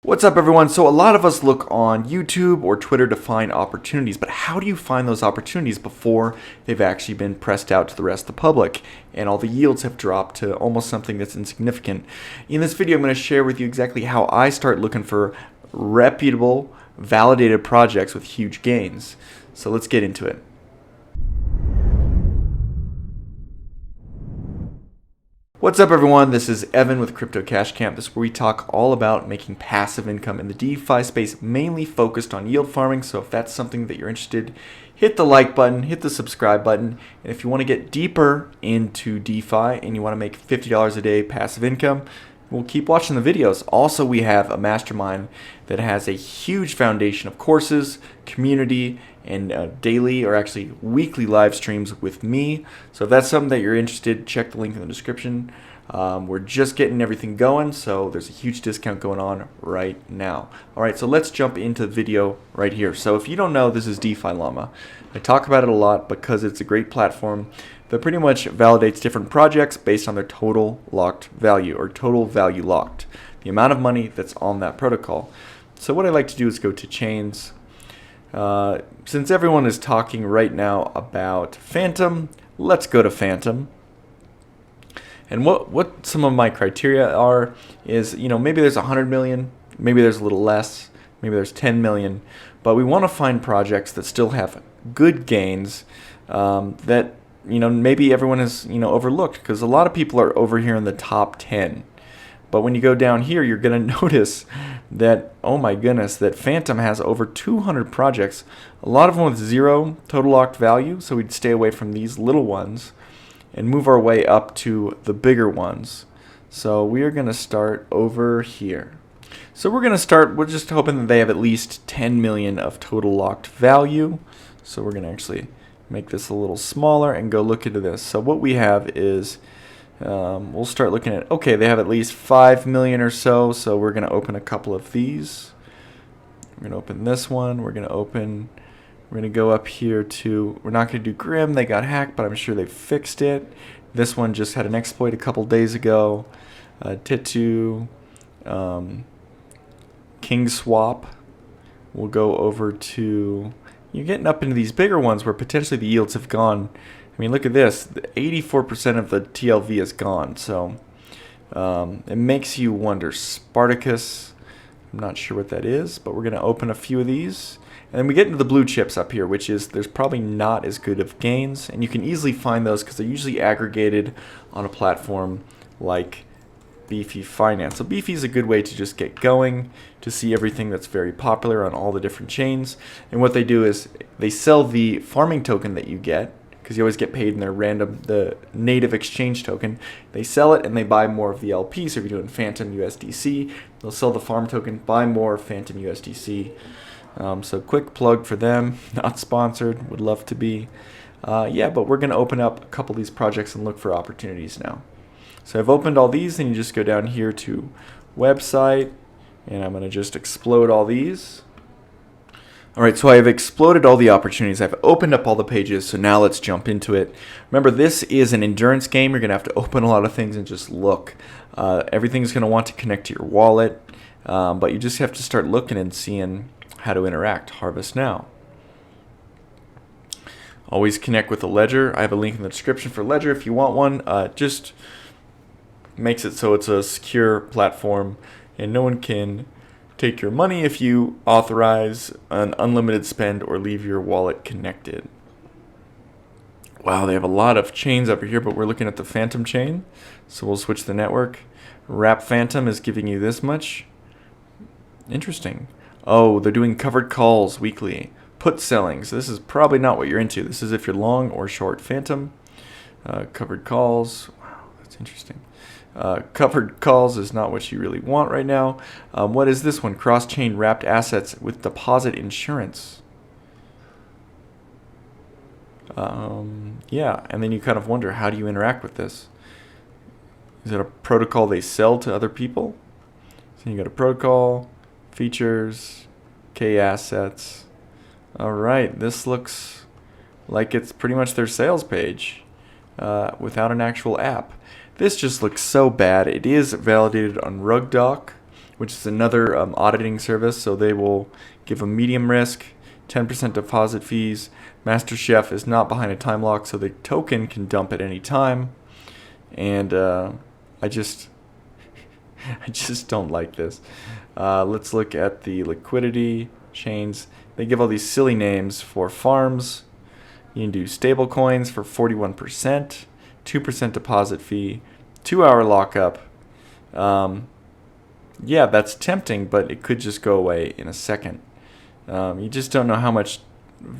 What's up, everyone? So a lot of us look on YouTube or Twitter to find opportunities, but how do you find those opportunities before they've actually been pressed out to the rest of the public and all the yields have dropped to almost something that's insignificant? In this video, I'm going to share with you exactly how I start looking for reputable, validated projects with huge gains. So let's get into it. What's up, everyone? This is Evan with Crypto Cash Camp. This is where we talk all about making passive income in the DeFi space, mainly focused on yield farming. So if that's something that you're interested, hit the like button, hit the subscribe button. And if you want to get deeper into DeFi and you want to make $50 a day passive income, we'll keep watching the videos. Also, we have a mastermind that has a huge foundation of courses, community, and daily or actually weekly live streams with me. So if that's something that you're interested, check the link in the description. We're just getting everything going, so there's a huge discount going on right now. All right, so let's jump into the video right here. So if you don't know, this is DeFi Llama. I talk about it a lot because it's a great platform that pretty much validates different projects based on their total locked value or total value locked, the amount of money that's on that protocol. So what I like to do is go to chains. Since everyone is talking right now about Fantom, let's go to Fantom. And what some of my criteria are is, maybe there's 100 million, maybe there's a little less, maybe there's 10 million, but we want to find projects that still have good gains that maybe everyone has overlooked, because a lot of people are over here in the top 10. But when you go down here, you're going to notice that, oh my goodness, that Fantom has over 200 projects, a lot of them with zero total locked value, so we'd stay away from these little ones and move our way up to the bigger ones. So we are going to start over here. So we're just hoping that they have at least 10 million of total locked value. So we're going to actually make this a little smaller and go look into this. So what we have is we'll start looking at, okay, they have at least 5 million or so, so we're going to open a couple of these. We're going to open this one. We're going to go up here to, we're not going to do Grim, they got hacked, but I'm sure they fixed it. This one just had an exploit a couple days ago. Tetu, King Swap. We'll go over to, you're getting up into these bigger ones where potentially the yields have gone. I mean, look at this. 84% of the TLV is gone. So it makes you wonder. Spartacus, I'm not sure what that is, but we're going to open a few of these. And then we get into the blue chips up here, which is there's probably not as good of gains. And you can easily find those because they're usually aggregated on a platform like Beefy Finance. So Beefy is a good way to just get going, to see everything that's very popular on all the different chains. And what they do is they sell the farming token that you get, because you always get paid in the native exchange token. They sell it and they buy more of the LP. So if you're doing Fantom USDC, they'll sell the farm token, buy more Fantom USDC. So quick plug for them, not sponsored, would love to be. Yeah, but we're going to open up a couple of these projects and look for opportunities now. So I've opened all these, and you just go down here to website, and I'm going to just explode all these. Alright, so I have exploded all the opportunities. I've opened up all the pages, so now let's jump into it. Remember, this is an endurance game. You're going to have to open a lot of things and just look. Everything's going to want to connect to your wallet, but you just have to start looking and seeing how to interact. Harvest now. Always connect with a ledger. I have a link in the description for Ledger if you want one. Just makes it so it's a secure platform and no one can take your money if you authorize an unlimited spend or leave your wallet connected. Wow, they have a lot of chains over here, but we're looking at the Fantom chain. So we'll switch the network. Wrap Fantom is giving you this much. Interesting. Oh, they're doing covered calls weekly. Put selling. So this is probably not what you're into. This is if you're long or short Fantom. Covered calls. Wow, that's interesting. Covered calls is not what you really want right now. What is this one? Cross-chain wrapped assets with deposit insurance. Yeah, and then you kind of wonder, how do you interact with this? Is it a protocol they sell to other people? So you got a protocol, features, K assets. All right, this looks like it's pretty much their sales page without an actual app. This just looks so bad. It is validated on RugDoc, which is another auditing service. So they will give a medium risk, 10% deposit fees. MasterChef is not behind a time lock, so the token can dump at any time. And I just don't like this. Let's look at the liquidity chains. They give all these silly names for farms. You can do stable coins for 41%, 2% deposit fee, 2-hour lockup. Yeah, that's tempting, but it could just go away in a second. You just don't know how much.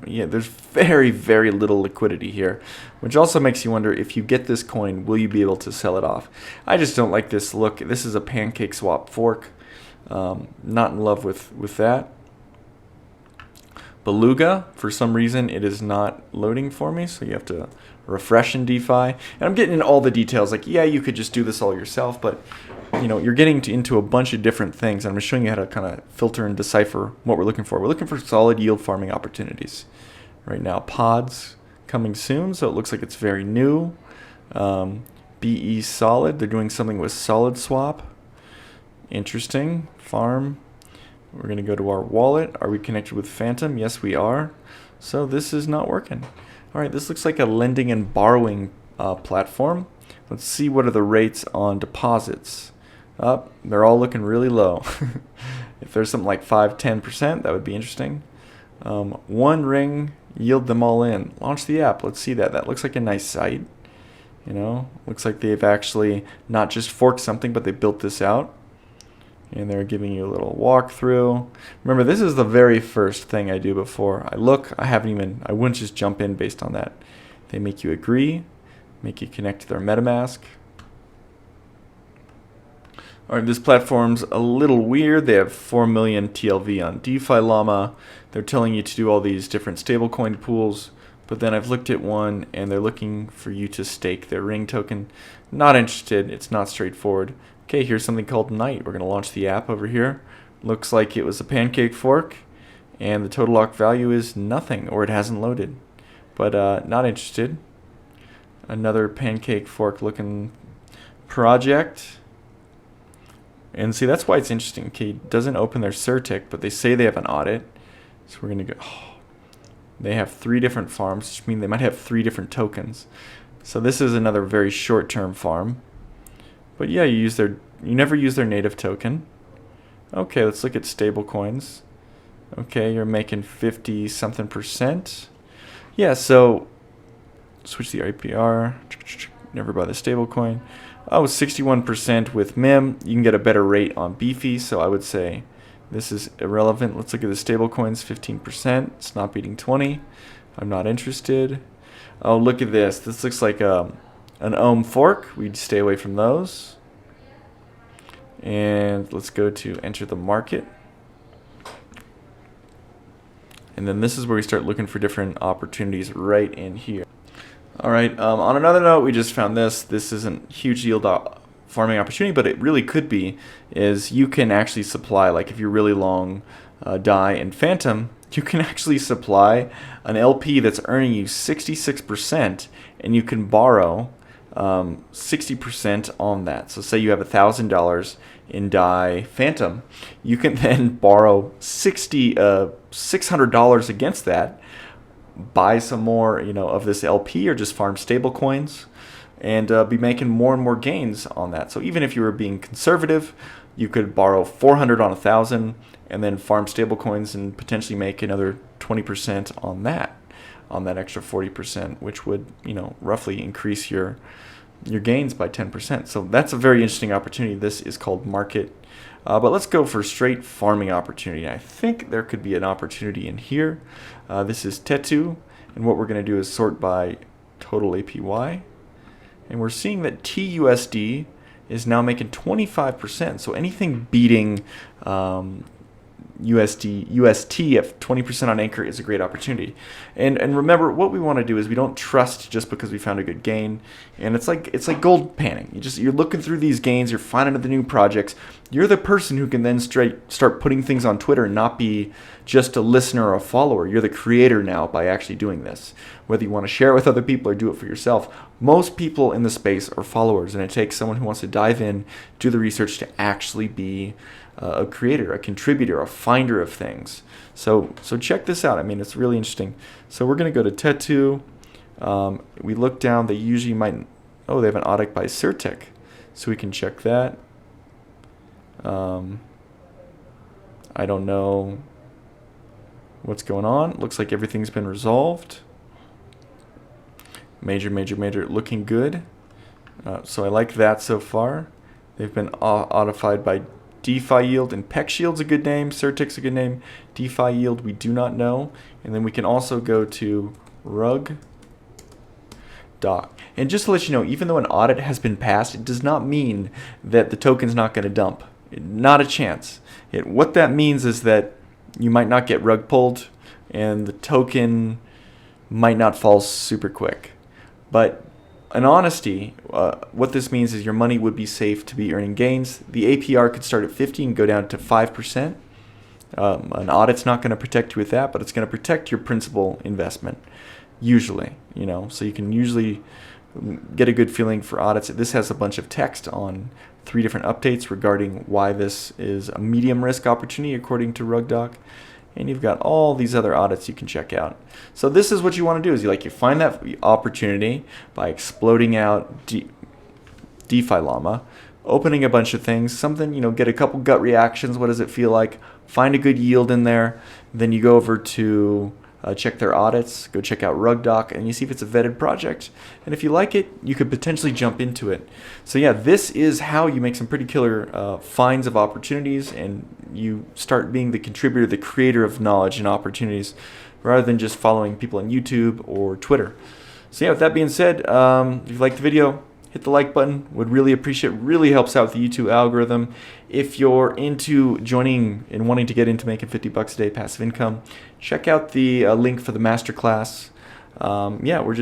Yeah, there's very, very little liquidity here, which also makes you wonder, if you get this coin, will you be able to sell it off? I just don't like this look. This is a pancake swap fork. Not in love with that. Beluga, for some reason, it is not loading for me, so you have to refresh in DeFi. And I'm getting into all the details. Like, yeah, you could just do this all yourself, but you're getting into a bunch of different things. And I'm just showing you how to kind of filter and decipher what we're looking for. We're looking for solid yield farming opportunities right now. Pods coming soon, so it looks like it's very new. BE Solid, they're doing something with Solid Swap. Interesting. Farm. We're going to go to our wallet. Are we connected with Fantom? Yes, we are. So this is not working. All right, this looks like a lending and borrowing platform. Let's see what are the rates on deposits. They're all looking really low. If there's something like 5-10%, that would be interesting. One ring, yield them all in. Launch the app. Let's see that. That looks like a nice site. Looks like they've actually not just forked something, but they built this out. And they're giving you a little walkthrough. Remember, this is the very first thing I do before I look. I wouldn't just jump in based on that. They make you agree, make you connect to their MetaMask. All right, this platform's a little weird. They have 4 million TLV on DeFi Llama. They're telling you to do all these different stablecoin pools. But then I've looked at one, and they're looking for you to stake their ring token. Not interested. It's not straightforward. Okay, here's something called Night. We're going to launch the app over here. Looks like it was a pancake fork, and the total lock value is nothing, or it hasn't loaded. But not interested. Another pancake fork looking project. And see, that's why it's interesting. Okay, it doesn't open their CerTick, but they say they have an audit. So we're going to go. They have 3 different farms, which means they might have 3 different tokens. So this is another very short-term farm. But yeah, you never use their native token. Okay, let's look at stable coins. Okay, you're making 50-something%. Yeah, so switch the APR. Never buy the stable coin. Oh, 61% with MIM. You can get a better rate on Beefy, so I would say this is irrelevant. Let's look at the stable coins, 15%. It's not beating 20. I'm not interested. Oh, look at this. This looks like an ohm fork. We'd stay away from those. And let's go to enter the market. And then this is where we start looking for different opportunities right in here. All right, on another note, we just found this. This isn't huge yield farming opportunity, but it really could be, is you can actually supply, like if you're really long DAI and Fantom, you can actually supply an LP that's earning you 66%, and you can borrow 60% on that. So say you have $1,000 in DAI Fantom, you can then borrow $600 against that, buy some more of this LP, or just farm stable coins, and be making more and more gains on that. So even if you were being conservative, you could borrow 400 on 1,000 and then farm stable coins and potentially make another 20% on that extra 40%, which would roughly increase your gains by 10%. So that's a very interesting opportunity. This is called Market. But let's go for straight farming opportunity. I think there could be an opportunity in here. This is Tetu, and what we're going to do is sort by total APY. And we're seeing that TUSD is now making 25%. So anything beating UST at 20% on Anchor is a great opportunity. And remember, what we want to do is we don't trust just because we found a good gain. And it's like gold panning. You're looking through these gains, you're finding the new projects. You're the person who can then start putting things on Twitter and not be just a listener or a follower. You're the creator now by actually doing this. Whether you want to share it with other people or do it for yourself, most people in the space are followers, and it takes someone who wants to dive in, do the research to actually be a creator, a contributor, a finder of things. So check this out. I mean, it's really interesting. So we're going to go to Tetu. We look down. They usually might. Oh, they have an audit by Certec, so we can check that. I don't know what's going on. Looks like everything's been resolved. Major, looking good. So I like that so far. They've been audified by DeFi Yield, and Peck Shield's a good name. Certec's a good name. DeFi Yield we do not know. And then we can also go to Rug Doc. And just to let you know, even though an audit has been passed, it does not mean that the token's not going to dump. Not a chance. What that means is that you might not get rug pulled, and the token might not fall super quick. But in honesty, what this means is your money would be safe to be earning gains. The APR could start at 50 and go down to 5%. An audit's not going to protect you with that, but it's going to protect your principal investment, usually. So you can usually get a good feeling for audits. This has a bunch of text on 3 different updates regarding why this is a medium risk opportunity according to RugDoc. And you've got all these other audits you can check out. So this is what you want to do, is you find that opportunity by exploding out DeFi Llama, opening a bunch of things, something, get a couple gut reactions. What does it feel like? Find a good yield in there. Then you go over to check their audits, go check out RugDoc, and you see if it's a vetted project. And if you like it, you could potentially jump into it. So yeah, this is how you make some pretty killer finds of opportunities, and you start being the contributor, the creator of knowledge and opportunities, rather than just following people on YouTube or Twitter. So yeah, with that being said, if you liked the video, hit the like button. Would really appreciate it. Really helps out the YouTube algorithm. If you're into joining and wanting to get into making $50 a day passive income, check out the link for the masterclass. Yeah, we're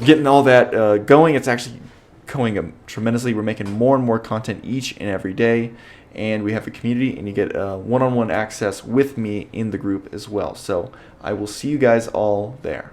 getting all that going. It's actually going tremendously. We're making more and more content each and every day, and we have a community, and you get one-on-one access with me in the group as well. So I will see you guys all there.